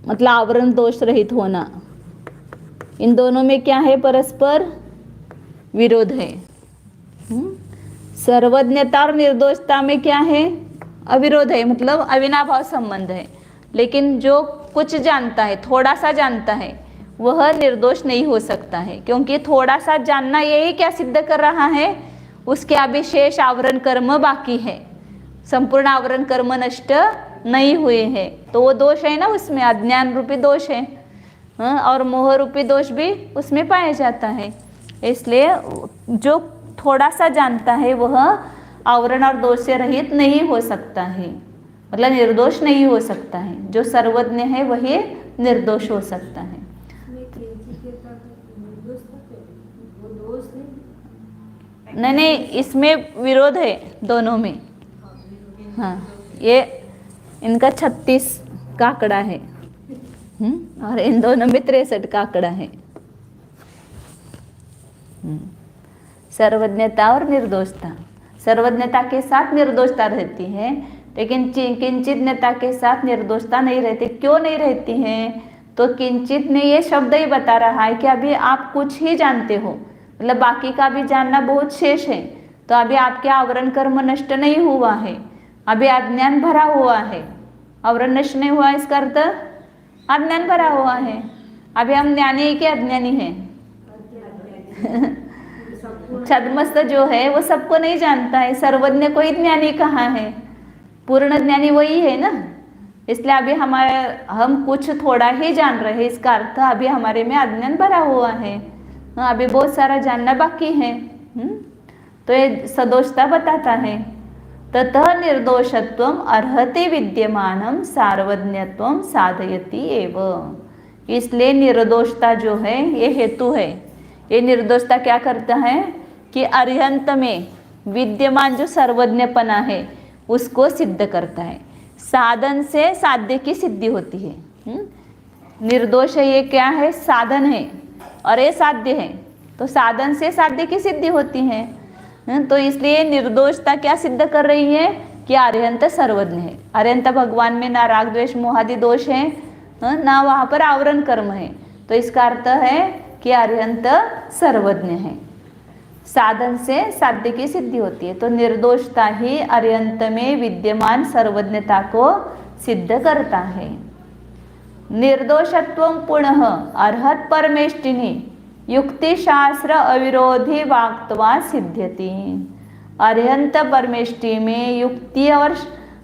मतलब आवरण दोष रहित होना, इन दोनों में क्या है, परस्पर विरोध है। सर्वज्ञता और निर्दोषता में क्या है, अविरोध है, मतलब अविनाभाव संबंध है। लेकिन जो कुछ जानता है, थोड़ा सा जानता है, वह निर्दोष नहीं हो सकता है, क्योंकि थोड़ा सा जानना यही क्या सिद्ध कर रहा है, उसके अभिशेष आवरण कर्म बाकी है, संपूर्ण आवरण कर्म नष्ट नहीं हुए हैं, तो वो दोष है ना, उसमें अज्ञान रूपी दोष है, और मोह रूपी दोष भी उसमें पाया जाता है। इसलिए जो थोड़ा सा जानता है वह आवरण और दोष से रहित नहीं हो सकता है, मतलब निर्दोष नहीं हो सकता है। जो सर्वज्ञ है वही निर्दोष हो सकता है। नहीं, इसमें विरोध है दोनों में। हाँ, ये इनका 36 का आंकड़ा है, और इन दोनों में 63 का आंकड़ा है। सर्वज्ञता और निर्दोषता, सर्वज्ञता के साथ निर्दोषता रहती है, लेकिन किंचिज्ञता के साथ निर्दोषता नहीं रहती। क्यों नहीं रहती है, तो किंचित ने ये शब्द ही बता रहा है कि अभी आप कुछ ही जानते हो, मतलब बाकी का भी जानना बहुत शेष है, तो अभी आपके आवरण कर्म नष्ट नहीं हुआ है, अभी अज्ञान भरा हुआ है। आवरण नष्ट नहीं हुआ इसका अर्थ अज्ञान भरा हुआ है। अभी हम ज्ञानी है कि अज्ञानी है? छद्मस्त जो है वो सबको नहीं जानता है, सर्वज्ञ को ही ज्ञानी कहा है, पूर्ण ज्ञानी वही है ना। इसलिए अभी हम कुछ थोड़ा ही जान रहे हैं, इसका अर्थ अभी हमारे में अज्ञान भरा हुआ है, अभी बहुत सारा जानना बाकी है। तो ये सदोषता बताता है। ततः निर्दोषत्वम अर्हति विद्यमानम सार्वज्ञत्वम साधयति एव। इसलिए निर्दोषता जो है ये हेतु है। ये निर्दोषता क्या करता है कि अर्हंत में विद्यमान जो सर्वज्ञपना है उसको सिद्ध करता है। साधन से साध्य की सिद्धि होती है। निर्दोष है, ये क्या है, साधन है, और ये साध्य है, तो साधन से साध्य की सिद्धि होती है। तो इसलिए निर्दोषता क्या सिद्ध कर रही है कि अर्हंत सर्वज्ञ है। अर्हंत भगवान में ना राग द्वेष मोहादि दोष है, ना वहाँ पर आवरण कर्म है, तो इसका अर्थ है कि अर्हंत सर्वज्ञ है। साधन से साध्य की सिद्धि होती है। तो निर्दोषता ही अर्यंत में विद्यमान सर्वज्ञता को सिद्ध करता है। निर्दोषत्वं पुनः अर्हत परमेष्टिनि युक्ति शास्त्र अविरोधी वाक्त्वा सिद्ध्यति। अर्हंत परमेष्टि में युक्ति और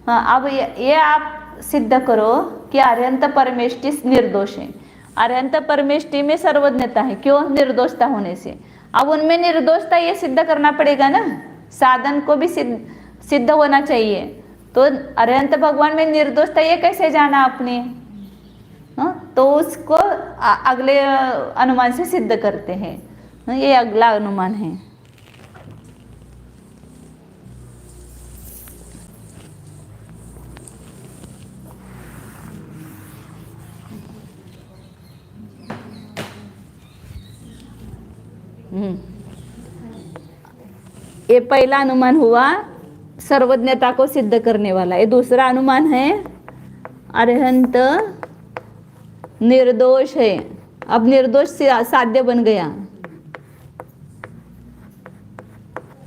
अब ये आप सिद्ध करो कि अर्हंत परमेष्टि निर्दोष है। अर्हंत परमेष्टि में सर्वज्ञता है, क्यों? निर्दोषता होने से। अब उनमें निर्दोषता ये सिद्ध करना पड़ेगा ना, साधन को भी सिद्ध होना चाहिए। तो अर्हंत भगवान में निर्दोषता ये कैसे जाना आपने? तो उसको अगले अनुमान से सिद्ध करते हैं। ये अगला अनुमान है। ये पहला अनुमान हुआ सर्वज्ञता को सिद्ध करने वाला। ये दूसरा अनुमान है अर्हंत निर्दोष है। अब निर्दोष साध्य बन गया।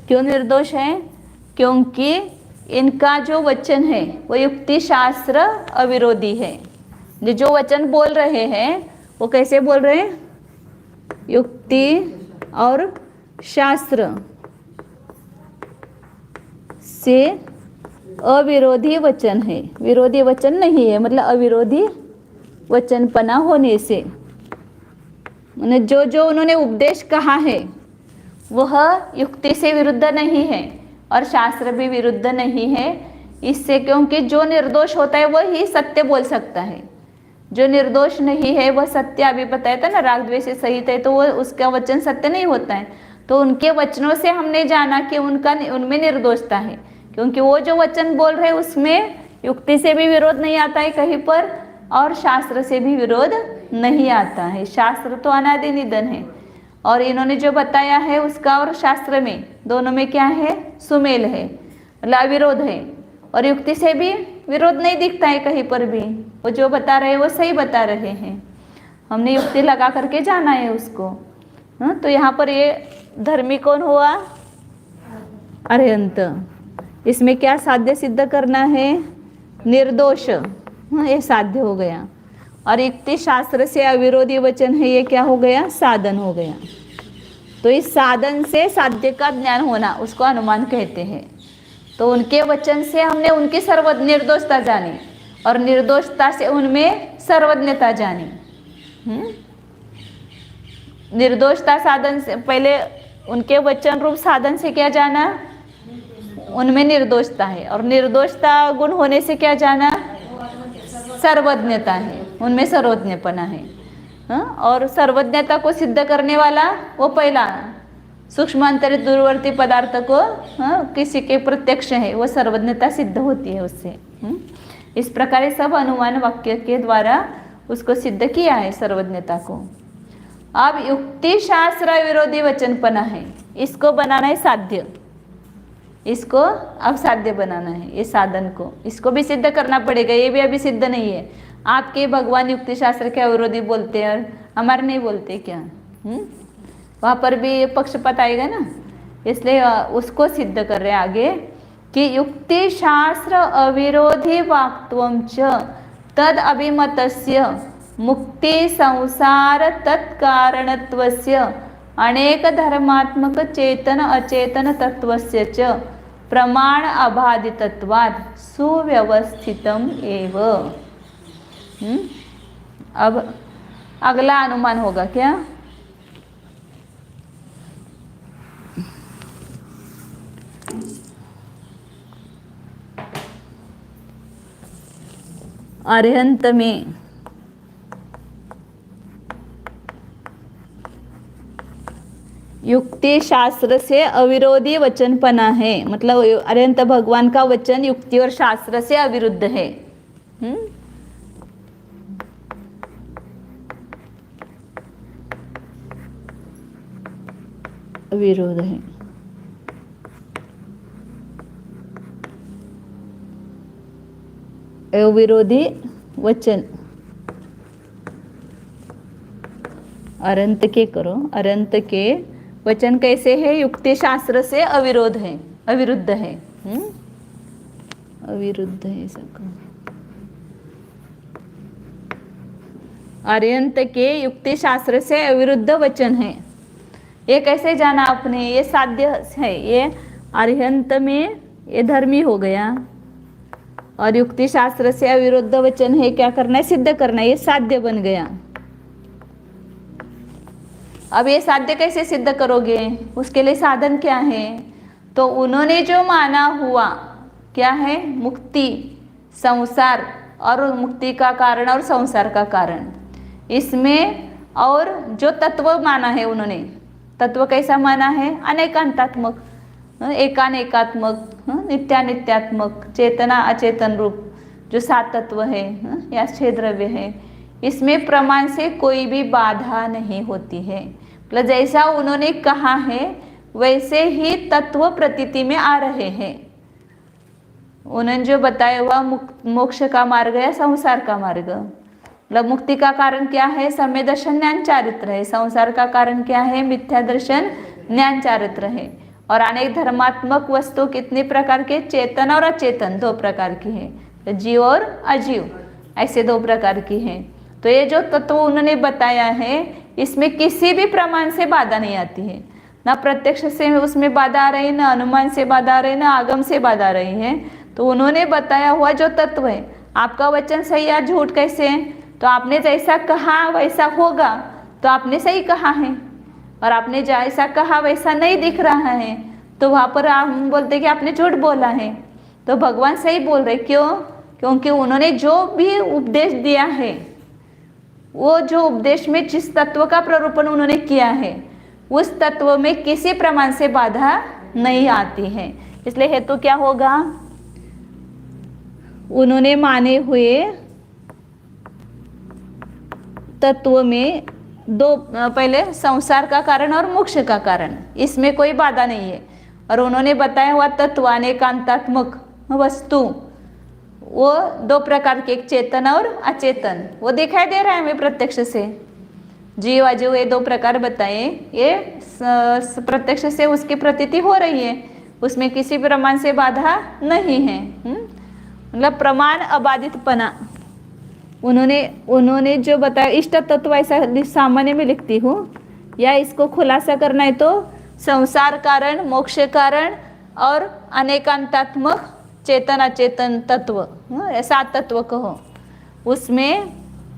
क्यों निर्दोष है? क्योंकि इनका जो वचन है वो युक्ति शास्त्र अविरोधी है। जो वचन बोल रहे हैं वो कैसे बोल रहे हैं? युक्ति और शास्त्र से अविरोधी वचन है। विरोधी वचन नहीं है, मतलब अविरोधी वचनपना होने से। जो उन्होंने उपदेश कहा है वह युक्ति से विरुद्ध नहीं है और शास्त्र भी विरुद्ध नहीं है। इससे क्योंकि जो निर्दोष होता है वह ही सत्य बोल सकता है। जो निर्दोष नहीं है वह सत्य, अभी बताया था ना, राग द्वेष से सहित है, तो वो उसका वचन सत्य नहीं होता है। तो उनके वचनों से हमने जाना कि उनमें निर्दोषता है, क्योंकि वो जो वचन बोल रहे उसमें युक्ति से भी विरोध नहीं आता है कहीं पर और शास्त्र से भी विरोध नहीं आता है। शास्त्र तो अनादि निधन है और इन्होंने जो बताया है उसका और शास्त्र में दोनों में क्या है? सुमेल है, मतलब अविरोध है। और युक्ति से भी विरोध नहीं दिखता है कहीं पर भी। वो जो बता रहे हैं वो सही बता रहे हैं, हमने युक्ति लगा करके जाना है उसको। तो यहाँ पर ये धर्मी कौन हुआ? अर्हंत। इसमें क्या साध्य सिद्ध करना है? निर्दोष। ये साध्य हो गया। और युक्ति शास्त्र से अविरोधी वचन है, ये क्या हो गया? साधन हो गया। तो इस साधन से साध्य का ज्ञान होना उसको अनुमान कहते हैं। तो उनके वचन से हमने उनकी निर्दोषता जानी और निर्दोषता से उनमें सर्वज्ञता जानी। निर्दोषता साधन से पहले उनके वचन रूप साधन से क्या जाना? उनमें निर्दोषता है। और निर्दोषता गुण होने से क्या जाना? सर्वज्ञता है, उनमें सर्वज्ञपना है। और सर्वज्ञता को सिद्ध करने वाला वो पहला सूक्ष्मांतरित दूरवर्ती पदार्थ को किसी के प्रत्यक्ष है, वो सर्वज्ञता सिद्ध होती है उससे। इस प्रकार सब अनुमान वाक्य के द्वारा उसको सिद्ध किया है सर्वज्ञता को। अब युक्ति शास्त्र विरोधी वचनपना है, इसको बनाना है साध्य। इसको अब साध्य बनाना है, ये साधन को, इसको भी सिद्ध करना पड़ेगा। ये भी अभी सिद्ध नहीं है। आपके भगवान युक्ति शास्त्र के अविरोधी बोलते हैं और हमारे नहीं बोलते क्या? वहाँ पर भी पक्षपात आएगा ना, इसलिए उसको सिद्ध कर रहे हैं आगे कि युक्ति शास्त्र अविरोधी वाक्त्वं च तद अभिमतस्य मुक्ति संसार तत्कारणत्वस्य अनेक धर्मात्मक चेतन अचेतन तत्वस्य च प्रमाण अबाधितत्वात् सुव्यवस्थितम एव। अब अगला अनुमान होगा क्या? अर्हंत में युक्ति शास्त्र से अविरोधी वचनपना है, मतलब अर्हंत भगवान का वचन युक्ति और शास्त्र से अविरुद्ध है। विरोध है। विरोधी वचन अरंत के करो, अरंत के वचन कैसे है? युक्ति शास्त्र से अविरोध है, अविरुद्ध है। अविरुद्ध है सबका। अर्यंत के युक्ति शास्त्र से अविरुद्ध वचन है। ये कैसे जाना आपने? ये साध्य है। ये अर्यंत में ये धर्मी हो गया और युक्ति शास्त्र से अविरुद्ध वचन है, क्या करना है? सिद्ध करना है। ये साध्य बन गया। अब ये साध्य कैसे सिद्ध करोगे? उसके लिए साधन क्या है? तो उन्होंने जो माना हुआ क्या है? मुक्ति, संसार और मुक्ति का कारण और संसार का कारण, इसमें और जो तत्व माना है उन्होंने, तत्व कैसा माना है? अनेकांतात्मक, एकानेकात्मक, नित्यानित्यात्मक, चेतना अचेतन रूप जो 7 तत्व है या 6 द्रव्य है, इसमें प्रमाण से कोई भी बाधा नहीं होती है। मतलब जैसा उन्होंने कहा है वैसे ही तत्व प्रतीति में आ रहे हैं। उन्होंने जो बताया हुआ मोक्ष का मार्ग है, संसार का मार्ग। मतलब मुक्ति का कारण क्या है? सम्यक दर्शन ज्ञान चारित्र है। संसार का कारण क्या है? मिथ्या दर्शन ज्ञान चारित्र है। और अनेक धर्मात्मक वस्तु कितने प्रकार के? चेतन और अचेतन 2 प्रकार की है। तो जीव और अजीव ऐसे 2 प्रकार की है। तो ये जो तत्व उन्होंने बताया है इसमें किसी भी प्रमाण से बाधा नहीं आती है। ना प्रत्यक्ष से उसमें बाधा आ रही, ना अनुमान से बाधा आ रही, ना आगम से बाधा आ रही है। तो उन्होंने बताया हुआ जो तत्व है, आपका वचन सही या झूठ कैसे है? तो आपने जैसा कहा वैसा होगा, तो आपने सही कहा है। और आपने जैसा कहा वैसा नहीं दिख रहा है, तो वहाँ पर हम बोलते कि आपने झूठ बोला है। तो भगवान सही बोल रहे। क्यों? क्योंकि उन्होंने जो भी उपदेश दिया है, वो जो उपदेश में जिस तत्व का प्ररूपण उन्होंने किया है, उस तत्व में किसी प्रमाण से बाधा नहीं आती है। इसलिए हेतु क्या होगा? उन्होंने माने हुए तत्व में 2, पहले संसार का कारण और मोक्ष का कारण, इसमें कोई बाधा नहीं है। और उन्होंने बताया हुआ तत्व अनेकांतात्मक वस्तु, वो 2 प्रकार के, एक चेतन और अचेतन, वो दिखाई दे रहा है हमें प्रत्यक्ष से। जीव अजीव ये 2 प्रकार बताए, ये प्रत्यक्ष से उसकी प्रतीति हो रही है, उसमें किसी प्रमाण से बाधा नहीं है। मतलब प्रमाण अबाधितपना उन्होंने जो बताया। इष्ट तत्व ऐसा सामान्य में लिखती हूँ, या इसको खुलासा करना है तो संसार कारण, मोक्ष कारण और अनेकांतात्मक चेतन अचेतन तत्व, 7 तत्व कहो, उसमें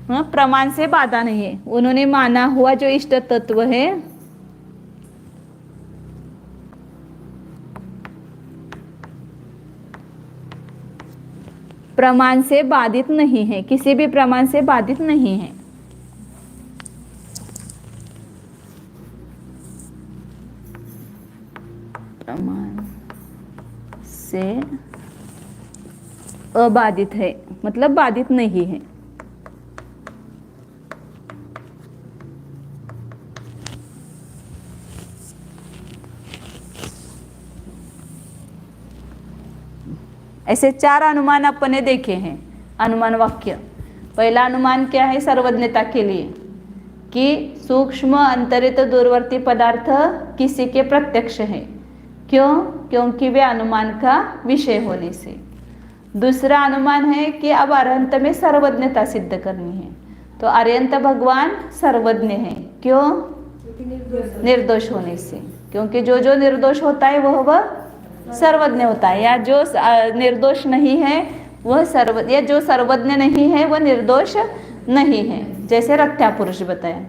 प्रमाण से बाधा नहीं है। उन्होंने माना हुआ जो इष्ट तत्व है, प्रमाण से बाधित नहीं है, किसी भी प्रमाण से बाधित नहीं है। प्रमाण से अबाधित है, मतलब बाधित नहीं है। ऐसे 4 अनुमान अपने देखे हैं। अनुमान वाक्य, पहला अनुमान क्या है? सर्वज्ञता के लिए कि सूक्ष्म अंतरित दूरवर्ती पदार्थ किसी के प्रत्यक्ष है। क्यों? क्योंकि वे अनुमान का विषय होने से। दूसरा अनुमान है कि अब अरहंत में सर्वज्ञता सिद्ध करनी है। तो अरहंत भगवान सर्वज्ञ है। क्यों? निर्दोष होने से। क्योंकि जो जो निर्दोष होता है वह सर्वज्ञ होता है, या जो निर्दोष नहीं है वह या जो सर्वज्ञ नहीं है वह निर्दोष नहीं है, जैसे रथ्या पुरुष बताया।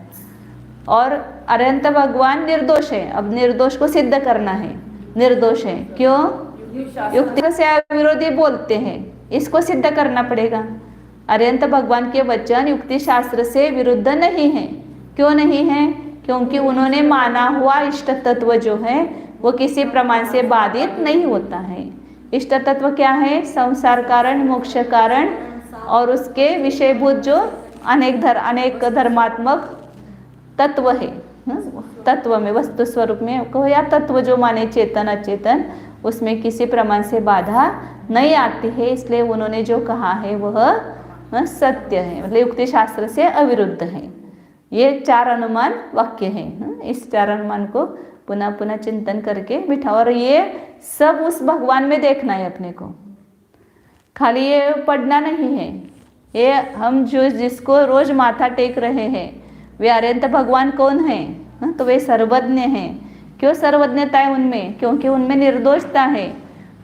और अरहंत भगवान निर्दोष है। अब निर्दोष को सिद्ध करना है, निर्दोष है। क्यों? युक्ति से विरोधी बोलते हैं, इसको सिद्ध करना पड़ेगा। अरहंत भगवान के वचन युक्ति शास्त्र से विरुद्ध नहीं है। क्यों नहीं है? क्योंकि उन्होंने माना हुआ इष्ट तत्व जो है वो किसी प्रमाण से बाधित नहीं होता है। इष्ट तत्व क्या है? संसार कारण, मोक्ष कारण और उसके विषयभूत जो अनेक धर्मात्मक तत्व है। तत्व में, वस्तु स्वरूप में कहो या तत्व जो माने चेतन अचेतन, उसमें किसी प्रमाण से बाधा नहीं आती है। इसलिए उन्होंने जो कहा है वह सत्य है, मतलब युक्ति शास्त्र से अविरुद्ध है। ये 4 अनुमान वाक्य हैं। इस 4 अनुमान को पुनः पुनः चिंतन करके बिठा, और ये सब उस भगवान में देखना है अपने को, खाली ये पढ़ना नहीं है। ये हम जो जिसको रोज माथा टेक रहे हैं वे अरहंत भगवान कौन है? तो वे सर्वज्ञ हैं। क्यों सर्वज्ञता है उनमें? क्योंकि उनमें निर्दोषता है।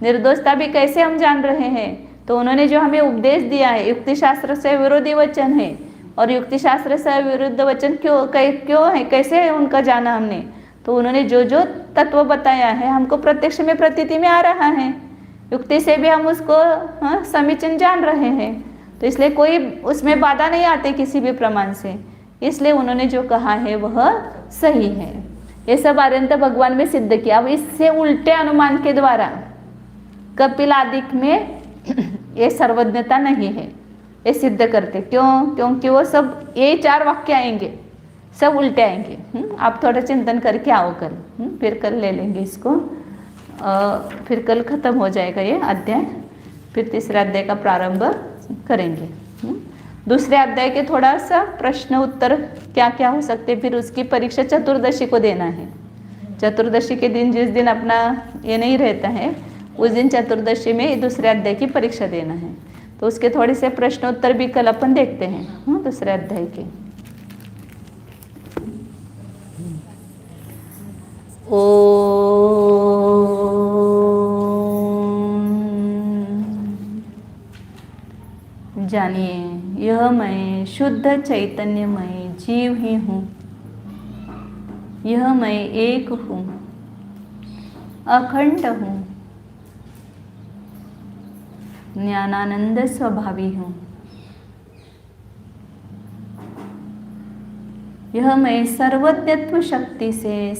निर्दोषता भी कैसे हम जान रहे हैं? तो उन्होंने जो हमें उपदेश दिया है, युक्ति शास्त्र से विरोधी वचन है, और युक्ति शास्त्र से विरुद्ध वचन क्यों है, कैसे है उनका जाना हमने? तो उन्होंने जो जो तत्व बताया है हमको प्रत्यक्ष में प्रतीति में आ रहा है, युक्ति से भी हम उसको समीचीन जान रहे हैं। तो इसलिए कोई उसमें बाधा नहीं आती किसी भी प्रमाण से, इसलिए उन्होंने जो कहा है वह सही है। ये सब अरहंत भगवान में सिद्ध किया। अब इससे उल्टे अनुमान के द्वारा कपिल आदिक में ये सर्वज्ञता नहीं है, ये सिद्ध करते। क्यों? क्योंकि वो सब ये 4 वाक्य आएंगे, सब उल्टे आएंगे। आप थोड़ा चिंतन करके आओ कल, फिर कल ले लेंगे इसको, फिर कल खत्म हो जाएगा ये अध्याय, फिर तीसरे अध्याय का प्रारंभ करेंगे। दूसरे अध्याय के थोड़ा सा प्रश्न उत्तर क्या क्या हो सकते, फिर उसकी परीक्षा चतुर्दशी को देना है। चतुर्दशी के दिन, जिस दिन अपना ये नहीं रहता है, उस दिन चतुर्दशी में दूसरे अध्याय की परीक्षा देना है। तो उसके थोड़े से प्रश्न उत्तर भी कल अपन देखते हैं दूसरे अध्याय के। जानिए, यह मैं शुद्ध चैतन्यमय जीव ही हूँ, यह मैं एक हूँ, अखंड हूँ, ज्ञानानंद स्वभावी हूँ। यह मैं सर्वज्ञत्व शक्ति से